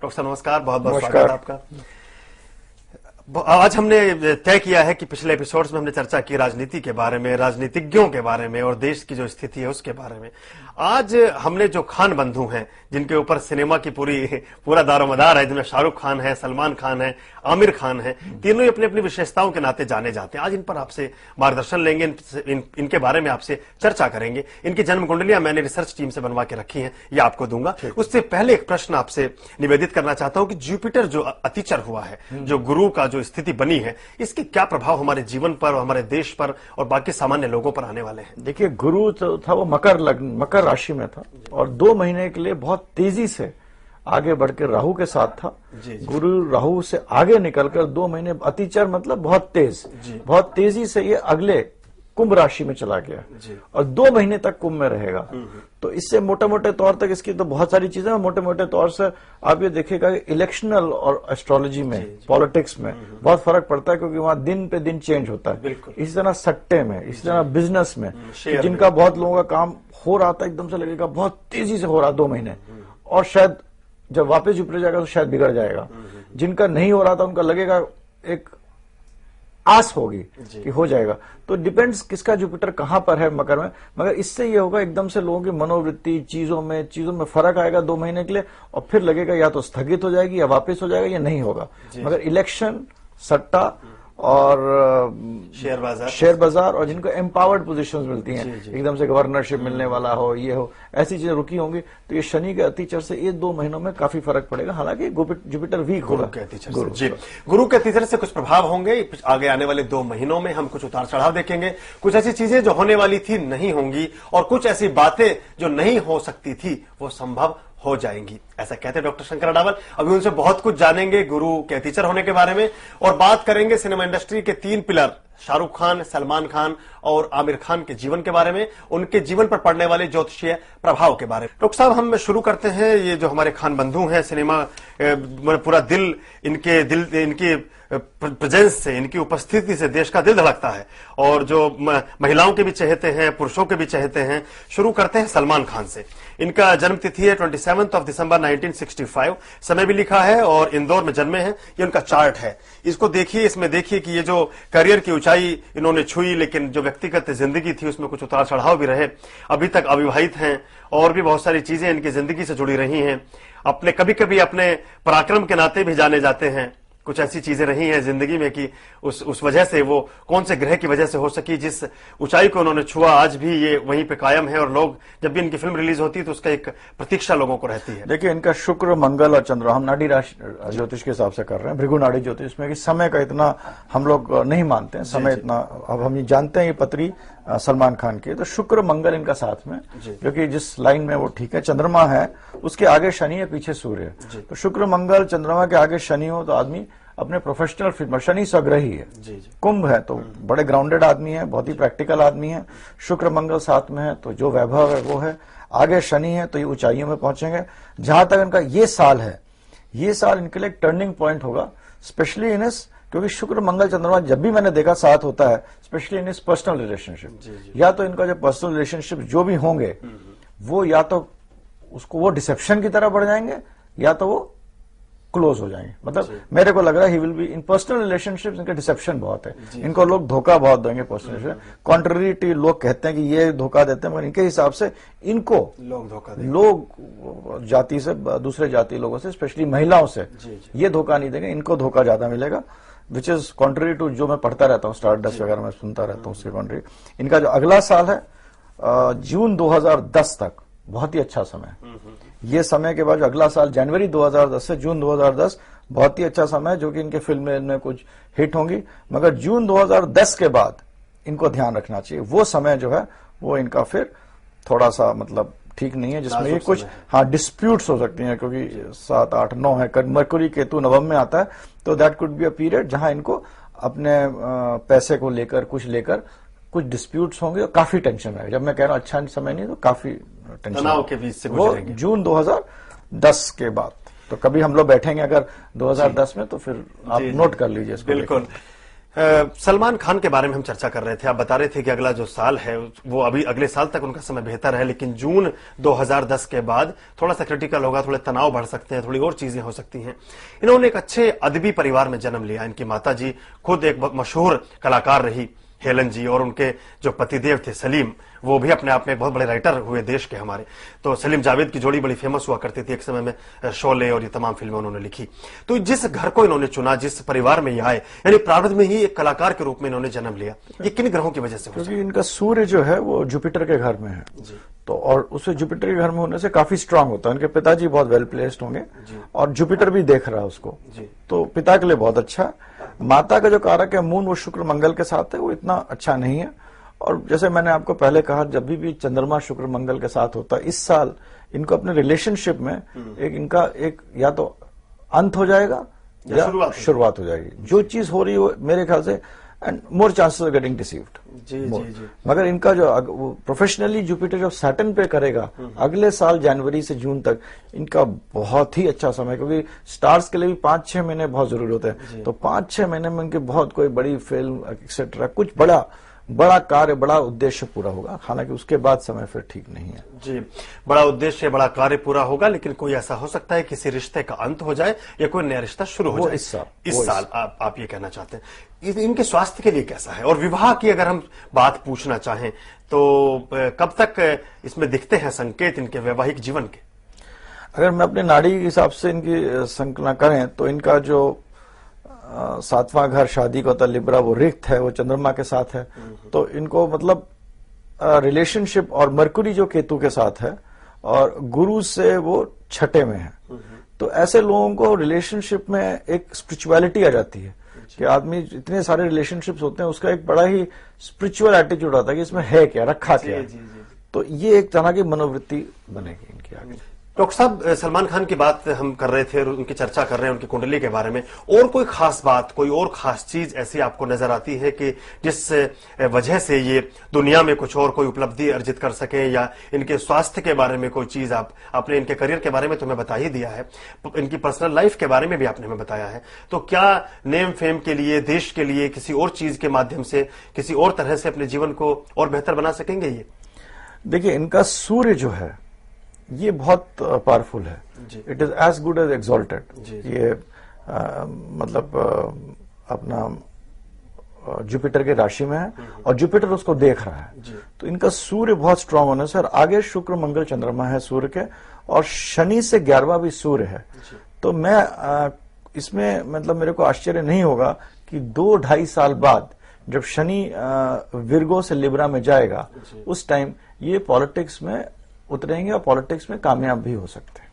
Doctor साहब नमस्कार, बहुत बहुत स्वागत आपका। आज हमने तय किया है कि पिछले एपिसोड्स में हमने चर्चा की राजनीति के बारे में, राजनीतिज्ञों के बारे में और देश की जो स्थिति है उसके बारे में। आज हमने जो खान बंधु हैं, जिनके ऊपर सिनेमा की पूरा दारोमदार है, जिनमें शाहरुख खान है, सलमान खान है, आमिर खान है, तीनों ही अपनी अपनी विशेषताओं के नाते जाने जाते हैं। आज इन पर आपसे मार्गदर्शन लेंगे, इनके बारे में आपसे चर्चा करेंगे। इनकी जन्म कुंडलियां मैंने रिसर्च टीम से बनवा के रखी हैं, ये आपको दूंगा। उससे पहले एक प्रश्न आपसे निवेदित करना चाहता हूं कि जुपिटर जो अतिचर हुआ है, जो गुरु का जो स्थिति बनी है, इसके क्या प्रभाव हमारे जीवन पर, हमारे देश पर और बाकी सामान्य लोगों पर आने वाले हैं? देखिए, गुरु तो था वो मकर राशि में था और 2 महीने के लिए बहुत तेजी से आगे बढ़कर राहु के साथ था। गुरु राहु से आगे निकलकर 2 महीने अतिचर मतलब बहुत तेजी से ये अगले कुंभ राशि में चला गया और 2 महीने तक कुंभ में रहेगा। तो इससे मोटे मोटे तौर तक इसकी तो बहुत सारी चीजें, मोटे मोटे तौर से आप ये देखिएगा कि इलेक्शनल और एस्ट्रोलॉजी में, पॉलिटिक्स में बहुत फर्क पड़ता है, क्योंकि वहां दिन पे दिन चेंज होता है। इसी तरह सट्टे में, इसी तरह बिजनेस में, जिनका बहुत लोगों का काम हो रहा था एकदम से लगेगा बहुत तेजी से हो रहा 2 महीने, और शायद जब वापस जुपिटर जाएगा तो शायद बिगड़ जाएगा। जिनका नहीं हो रहा था उनका लगेगा, एक आस होगी कि हो जाएगा। तो डिपेंड्स किसका जुपिटर कहां पर है मकर में। मगर इससे ये होगा एकदम से लोगों की मनोवृत्ति, चीजों में फर्क आएगा 2 महीने के लिए, और फिर लगेगा या तो स्थगित हो जाएगी या वापस हो जाएगा या नहीं होगा। मगर इलेक्शन, सट्टा और शेयर बाजार और जिनको एम्पावर्ड पोजीशंस मिलती हैं, एकदम से गवर्नरशिप मिलने वाला हो, ये हो, ऐसी चीजें रुकी होंगी। तो ये शनि के अतिचर से ये 2 महीनों में काफी फर्क पड़ेगा। हालांकि जुपिटर वीक होगा। गुरु के अतिचर से कुछ प्रभाव होंगे आगे आने वाले 2 महीनों में। हम कुछ उतार चढ़ाव देखेंगे, कुछ ऐसी चीजें जो होने वाली थी नहीं होंगी, और कुछ ऐसी बातें जो नहीं हो सकती थी वो संभव हो जाएंगी, ऐसा कहते हैं डॉक्टर शंकर अडावल। अभी उनसे बहुत कुछ जानेंगे गुरु के अतिचर होने के बारे में, और बात करेंगे सिनेमा इंडस्ट्री के 3 पिलर, शाहरुख खान, सलमान खान और आमिर खान के जीवन के बारे में, उनके जीवन पर पड़ने वाले ज्योतिषीय प्रभाव के बारे में। डॉक्टर साहब, हम शुरू करते हैं। ये जो हमारे खान बंधु हैं, सिनेमा पूरा दिल इनकी प्रेजेंस से, इनकी उपस्थिति से देश का दिल धड़कता है, और जो महिलाओं के भी चहेते हैं, पुरुषों के भी चहेते हैं। शुरू करते हैं सलमान खान से। इनका जन्म तिथि है 27 दिसंबर 1965, समय भी लिखा है, और इंदौर में जन्मे हैं। ये उनका चार्ट है, इसको देखिए। इसमें देखिए कि ये जो करियर की ऊंचाई इन्होंने छुई, लेकिन जो व्यक्तिगत जिंदगी थी उसमें कुछ उतार चढ़ाव भी रहे। अभी तक अविवाहित हैं, और भी बहुत सारी चीजें इनकी जिंदगी से जुड़ी रही हैं। कभी कभी अपने पराक्रम के नाते भी जाने जाते हैं। कुछ ऐसी चीजें रही हैं जिंदगी में कि उस वजह से, वो कौन से ग्रह की वजह से हो सकी, जिस ऊंचाई को उन्होंने छुआ, आज भी ये वहीं पे कायम है, और लोग जब भी इनकी फिल्म रिलीज होती है तो उसका एक प्रतीक्षा लोगों को रहती है। देखिए, इनका शुक्र, मंगल और चंद्र, हम नाड़ी ज्योतिष के हिसाब से कर रहे हैं, भृगु नाड़ी ज्योतिष में, कि समय का इतना हम लोग नहीं मानते हैं, समय इतना। अब हम ये जानते हैं ये पत्री सलमान खान की, तो शुक्र मंगल इनका साथ में, क्योंकि जिस लाइन में वो ठीक है। चंद्रमा है, उसके आगे शनि है, पीछे सूर्य है। तो शुक्र मंगल चंद्रमा के आगे शनि हो तो आदमी अपने प्रोफेशनल फील्ड में, शनि स्वग्रही है, कुंभ है तो बड़े ग्राउंडेड आदमी है, बहुत ही प्रैक्टिकल आदमी है। शुक्र मंगल साथ में है तो जो वैभव है वो है। आगे शनि है तो ये ऊंचाइयों में पहुंचेंगे। जहां तक इनका ये साल है, ये साल इनके लिए एक टर्निंग पॉइंट होगा, स्पेशली इन इस, क्योंकि शुक्र मंगल चंद्रमा जब भी मैंने देखा साथ होता है, स्पेशली इन इस पर्सनल रिलेशनशिप। या तो इनका जो पर्सनल रिलेशनशिप जो भी होंगे वो या तो उसको वो डिसेप्शन की तरह बढ़ जाएंगे, या तो वो क्लोज हो जाएंगे। मतलब मेरे को लग रहा है he will be in personal relationships, इनका डिसेप्शन बहुत है, इनको लोग धोखा बहुत देंगे पर्सनल रिलेशन। कॉन्ट्ररिटी लोग कहते हैं कि ये धोखा देते हैं, मगर इनके हिसाब से इनको लोग धोखा देंगे। लोग जाति से, दूसरे जाति लोगों से, स्पेशली महिलाओं से ये धोखा नहीं देंगे, इनको धोखा ज्यादा मिलेगा, विच इज कॉन्ट्ररी टू जो मैं पढ़ता रहता हूँ, स्टारडस्ट वगैरह में सुनता रहता हूँ, उसके कॉन्ट्ररी। इनका जो अगला साल है जून 2010 तक, बहुत ही अच्छा समय। ये समय के बाद जो अगला साल जनवरी 2010 से जून 2010 बहुत ही अच्छा समय है, जो कि इनके फिल्म में कुछ हिट होंगी। मगर जून 2010 के बाद इनको ध्यान रखना चाहिए, वो समय जो है वो इनका फिर थोड़ा सा मतलब ठीक नहीं है, जिसमें ये कुछ डिस्प्यूट्स हो सकती हैं, क्योंकि 7, 8, 9 है, मरकुरी केतु नवम में आता है, तो that could be a period जहां इनको अपने पैसे को लेकर कुछ डिस्प्यूट्स होंगे और काफी टेंशन रहेगा। जब मैं कह रहा हूं अच्छा समय नहीं, तो काफी टेंशन, तनाव के बीच से वो जून 2010 के बाद। तो कभी हम लोग बैठेंगे अगर 2010 में, तो फिर आप नोट कर लीजिए इसको। बिल्कुल। सलमान खान के बारे में हम चर्चा कर रहे थे। आप बता रहे थे कि अगला जो साल है वो अभी अगले साल तक उनका समय बेहतर है, लेकिन जून 2010 के बाद थोड़ा सा क्रिटिकल होगा, थोड़े तनाव बढ़ सकते हैं, थोड़ी और चीजें हो सकती हैं। इन्होंने एक अच्छे अदबी परिवार में जन्म लिया। इनकी माता जी खुद एक मशहूर कलाकार रही, हेलन जी, और उनके जो पतिदेव थे सलीम, वो भी अपने आप में एक बहुत बड़े राइटर हुए देश के हमारे। तो सलीम जावेद की जोड़ी बड़ी फेमस हुआ करती थी एक समय में, शोले और ये तमाम फिल्में उन्होंने लिखी। तो जिस घर को इन्होंने चुना, जिस परिवार में ये आए, यानी प्रारंभ में ही एक कलाकार के रूप में इन्होंने जन्म लिया, ये किन ग्रहों की वजह से हुआ? क्योंकि इनका सूर्य जो है वो जुपिटर के घर में है, तो और उसे जुपिटर के घर में होने से काफी स्ट्रांग होता है। उनके पिताजी बहुत वेल प्लेस्ड होंगे और जुपिटर भी देख रहा है उसको, तो पिता के लिए बहुत अच्छा। माता का जो कारक है मून, वो शुक्र मंगल के साथ है, वो इतना अच्छा नहीं है। और जैसे मैंने आपको पहले कहा, जब भी चंद्रमा शुक्र मंगल के साथ होता है, इस साल इनको अपने रिलेशनशिप में इनका एक या तो अंत हो जाएगा या शुरुआत हो जाएगी। जो चीज हो रही है वो मेरे ख्याल से, and more chances of getting deceived. जी। मगर इनका जो प्रोफेशनली जुपिटर जो सैटर्न पे करेगा अगले साल जनवरी से जून तक, इनका बहुत ही अच्छा समय, क्योंकि स्टार्स के लिए भी 5-6 महीने बहुत जरूरी होते हैं। तो 5-6 महीने में इनके बहुत कोई बड़ी फिल्म एक्सेट्रा, कुछ बड़ा कार्य, बड़ा उद्देश्य पूरा होगा। हालांकि उसके बाद समय फिर ठीक नहीं है। जी, बड़ा उद्देश्य, बड़ा कार्य पूरा होगा, लेकिन कोई ऐसा हो सकता है किसी रिश्ते का अंत हो जाए या कोई नया रिश्ता शुरू हो जाए इस साल आप ये कहना चाहते हैं। इनके स्वास्थ्य के लिए कैसा है? और विवाह की अगर हम बात पूछना चाहें तो कब तक इसमें दिखते हैं संकेत इनके वैवाहिक जीवन के? अगर मैं अपने नाड़ी के हिसाब से इनकी संकलना करें तो इनका जो 7वां घर शादी का होता है लिब्रा, वो रिक्त है, वो चंद्रमा के साथ है। तो इनको मतलब रिलेशनशिप, और मरकुरी जो केतु के साथ है, और गुरु से वो 6ठे में है। तो ऐसे लोगों को रिलेशनशिप में एक स्पिरिचुअलिटी आ जाती है कि आदमी, इतने सारे रिलेशनशिप्स होते हैं, उसका एक बड़ा ही स्पिरिचुअल एटीट्यूड आता है कि इसमें है क्या, रखा क्या है। तो ये एक तरह की मनोवृत्ति बनेगी इनकी आगे। डॉक्टर साहब, सलमान खान की बात हम कर रहे थे, उनकी चर्चा कर रहे हैं, उनकी कुंडली के बारे में। और कोई खास बात, कोई और खास चीज ऐसी आपको नजर आती है कि जिस वजह से ये दुनिया में कुछ और कोई उपलब्धि अर्जित कर सके, या इनके स्वास्थ्य के बारे में कोई चीज? आपने इनके करियर के बारे में तो हमें बता ही दिया है, इनकी पर्सनल लाइफ के बारे में भी आपने हमें बताया है। तो क्या नेम फेम के लिए, देश के लिए, किसी और चीज के माध्यम से, किसी और तरह से अपने जीवन को और बेहतर बना सकेंगे ये? देखिए, इनका सूर्य जो है ये बहुत पावरफुल है। It is as good as exalted. ये मतलब अपना जुपिटर के राशि में है और जुपिटर उसको देख रहा है। तो इनका सूर्य बहुत स्ट्रांग होने से, और आगे शुक्र मंगल चंद्रमा है सूर्य के, और शनि से 11वां भी सूर्य है। तो मैं इसमें मतलब मेरे को आश्चर्य नहीं होगा कि 2-2.5 साल बाद जब शनि विर्गो से लिब्रा में जाएगा, उस टाइम ये पॉलिटिक्स में उतरेंगे और पॉलिटिक्स में कामयाब भी हो सकते हैं।